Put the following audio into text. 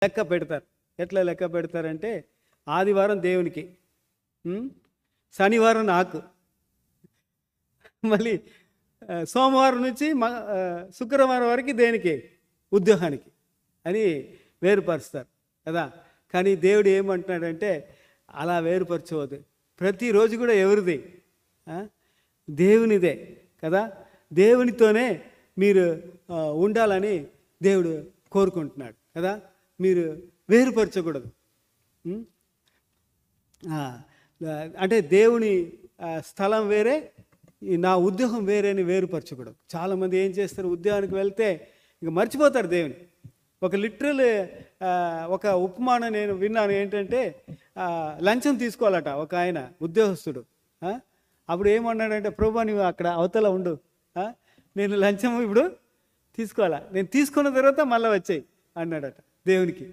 లెక్క పెడతారు. ఎట్లా లెక్క పెడతారంటే ఆదివారం దేవునికి, శనివారం నాకు, మళ్ళీ సోమవారం నుంచి శుక్రవారం వరకు దేనికి, ఉద్యోగానికి అని వేరుపరుస్తారు కదా. కానీ దేవుడు ఏమంటున్నాడంటే అలా వేరుపరచవద్దు. ప్రతిరోజు కూడా ఎవరిది, దేవునిదే కదా. దేవునితోనే మీరు ఉండాలని దేవుడు కోరుకుంటున్నాడు కదా. మీరు వేరుపరచకూడదు. అంటే దేవుని స్థలం వేరే, నా ఉద్యోగం వేరే అని వేరుపరచకూడదు. చాలామంది ఏం చేస్తారు, ఉద్యోగానికి వెళ్తే ఇంక మర్చిపోతారు దేవుని. ఒక లిటరల్ ఒక ఉపమానం నేను విన్నాను. ఏంటంటే లంచం తీసుకోవాలట ఒక ఆయన ఉద్యోగస్తుడు. అప్పుడు ఏమన్నాడంటే, ప్రభు నువ్వు అక్కడ అవతల ఉండు, నేను లంచం ఇప్పుడు తీసుకోవాలా, నేను తీసుకున్న తర్వాత మళ్ళీ వచ్చాయి అన్నాడట దేవునికి.